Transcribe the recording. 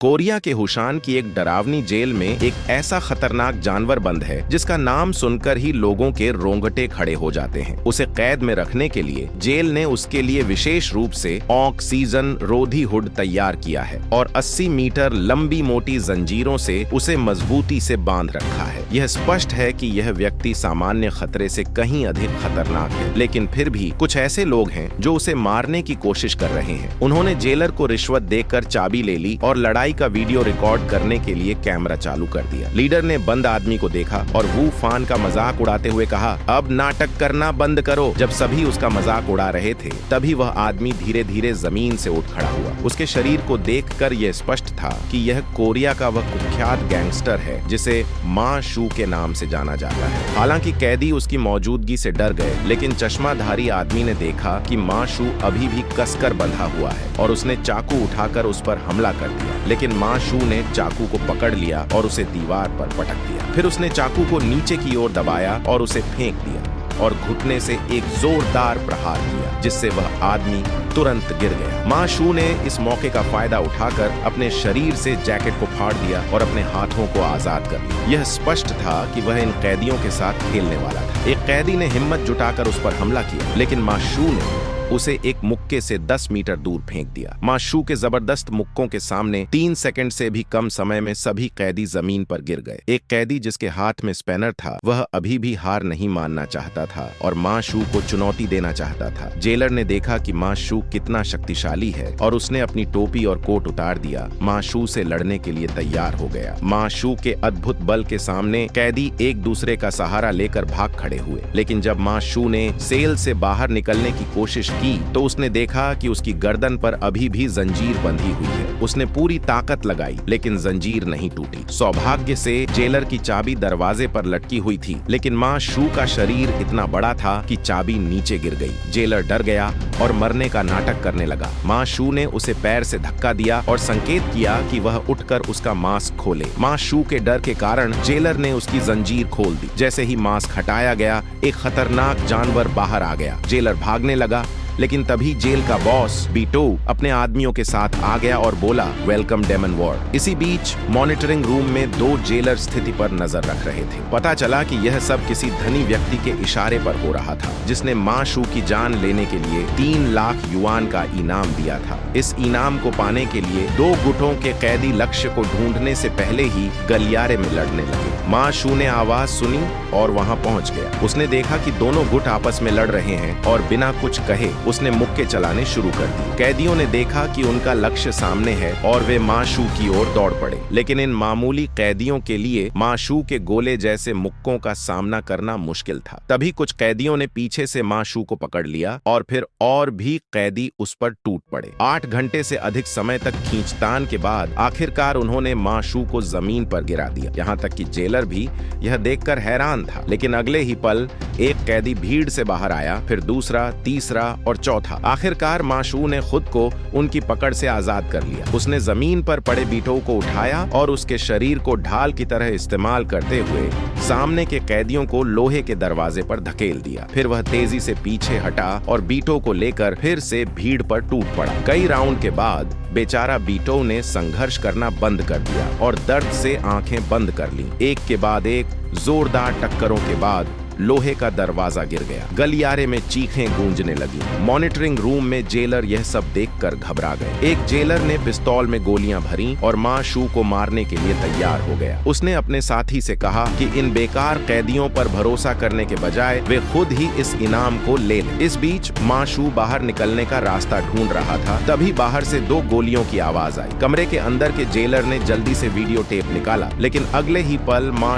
Korea के हुशान की एक डरावनी जेल में एक ऐसा खतरनाक जानवर बंद है जिसका नाम सुनकर ही लोगों के रोंगटे खड़े हो जाते हैं। उसे कैद में रखने के लिए जेल ने उसके लिए विशेष रूप से ऑक्सीजन रोधी हुड तैयार किया है और 80 मीटर लंबी मोटी जंजीरों से उसे मजबूती से बांध रखा है। यह स्पष्ट है कि यह व्यक्ति सामान्य खतरे से कहीं अधिक खतरनाक है, लेकिन फिर भी कुछ ऐसे लोग हैं जो उसे मारने की कोशिश कर रहे हैं। उन्होंने जेलर को रिश्वत देकर चाबी ले ली और लड़ाई का वीडियो रिकॉर्ड करने के लिए कैमरा चालू कर दिया। लीडर ने बंद आदमी को देखा और वू फान का मजाक उड़ाते हुए कहा, अब नाटक करना बंद करो। जब सभी उसका मजाक उड़ा रहे थे तभी वह आदमी धीरे धीरे जमीन से उठ खड़ा हुआ। उसके शरीर को देखकर यह स्पष्ट था कि यह कोरिया का वह कुख्यात गैंगस्टर है जिसे मा शू के नाम से जाना जाता है। हालांकि कैदी उसकी मौजूदगी से डर गए, लेकिन चश्माधारी आदमी ने देखा कि मा शू अभी भी कसकर बंधा हुआ है और उसने चाकू उठाकर उस पर हमला कर दिया। लेकिन मा शू ने चाकू को पकड़ लिया और उसे दीवार पर पटक दिया। फिर उसने चाकू को नीचे की ओर दबाया और उसे फेंक दिया और घुटने से एक जोरदार प्रहार किया, जिससे वह आदमी तुरंत गिर गया। मा शू ने इस मौके का फायदा उठाकर अपने शरीर से जैकेट को फाड़ दिया और अपने हाथों को आजाद कर लिया। यह स्पष्ट था कि वह इन कैदियों के साथ खेलने वाला था। एक कैदी ने हिम्मत जुटाकर उस पर हमला किया, लेकिन मा शू ने उसे एक मुक्के से 10 मीटर दूर फेंक दिया। मा शू के जबरदस्त मुक्कों के सामने 3 सेकंड से भी कम समय में सभी कैदी जमीन पर गिर गए। एक कैदी जिसके हाथ में स्पैनर था, वह अभी भी हार नहीं मानना चाहता था और मा शू को चुनौती देना चाहता था। जेलर ने देखा कि मा शू कितना शक्तिशाली है और उसने अपनी टोपी और कोट उतार दिया। मा शू से लड़ने के लिए तैयार हो गया। मा शू के अद्भुत बल के सामने कैदी एक दूसरे का सहारा लेकर भाग खड़े हुए, लेकिन जब मा शू ने सेल से बाहर निकलने की कोशिश तो उसने देखा कि उसकी गर्दन पर अभी भी जंजीर बंधी हुई है। उसने पूरी ताकत लगाई, लेकिन जंजीर नहीं टूटी। सौभाग्य से जेलर की चाबी दरवाजे पर लटकी हुई थी, लेकिन मा शू का शरीर इतना बड़ा था कि चाबी नीचे गिर गई। जेलर डर गया और मरने का नाटक करने लगा। मा शू ने उसे पैर से धक्का दिया और संकेत किया कि वह उठकर उसका मास्क खोले। मा शू के डर के कारण जेलर ने उसकी जंजीर खोल दी। जैसे ही मास्क हटाया गया, एक खतरनाक जानवर बाहर आ गया। जेलर भागने लगा, लेकिन तभी जेल का बॉस बीटो अपने आदमियों के साथ आ गया और बोला, वेलकम डेमन वॉर्ड। इसी बीच मॉनिटरिंग रूम में 2 जेलर स्थिति पर नजर रख रहे थे। पता चला कि यह सब किसी धनी व्यक्ति के इशारे पर हो रहा था, जिसने मा शू की जान लेने के लिए 3 लाख युआन का इनाम दिया था। इस इनाम को पाने के लिए 2 गुटों के कैदी लक्ष्य को ढूंढने से पहले ही गलियारे में लड़ने लगे। मा शू ने आवाज सुनी और वहां पहुंच गया। उसने देखा कि दोनों गुट आपस में लड़ रहे हैं और बिना कुछ कहे उसने मुक्के चलाने शुरू कर दी। कैदियों ने देखा कि उनका लक्ष्य सामने है और वे मा शू की ओर दौड़ पड़े, लेकिन इन मामूली कैदियों के लिए मा शू के गोले जैसे मुक्कों का सामना करना मुश्किल था। तभी कुछ कैदियों ने पीछे से मा शू को पकड़ लिया और फिर और भी कैदी उस पर टूट पड़े। 8 घंटे से अधिक समय तक खींचतान के बाद आखिरकार उन्होंने मा शू को जमीन पर गिरा दिया। यहाँ तक कि जेलर भी यह देखकर हैरान था, लेकिन अगले ही पल एक कैदी भीड़ से बाहर आया, फिर दूसरा, तीसरा और चौथा। आखिरकार मा शू ने खुद को उनकी पकड़ से आजाद कर लिया। उसने जमीन पर पड़े बीटो को उठाया और उसके शरीर को ढाल की तरह इस्तेमाल करते हुए सामने के कैदियों को लोहे के दरवाजे पर धकेल दिया। फिर वह तेजी से पीछे हटा और बीटो को लेकर फिर से भीड़ पर टूट पड़ा। कई राउंड के बाद बेचारा बीटो ने संघर्ष करना बंद कर दिया और दर्द से आंखें बंद कर लीं। एक के बाद एक जोरदार टक्करों के बाद लोहे का दरवाजा गिर गया। गलियारे में चीखें गूंजने लगी। मॉनिटरिंग रूम में जेलर यह सब देखकर घबरा गए। एक जेलर ने पिस्तौल में गोलियां भरी और मा शू को मारने के लिए तैयार हो गया। उसने अपने साथी से कहा कि इन बेकार कैदियों पर भरोसा करने के बजाय वे खुद ही इस इनाम को ले लें। इस बीच मा शू बाहर निकलने का रास्ता ढूंढ रहा था, तभी बाहर से 2 गोलियों की आवाज आई। कमरे के अंदर के जेलर ने जल्दी से वीडियो टेप निकाला, लेकिन अगले ही पल मा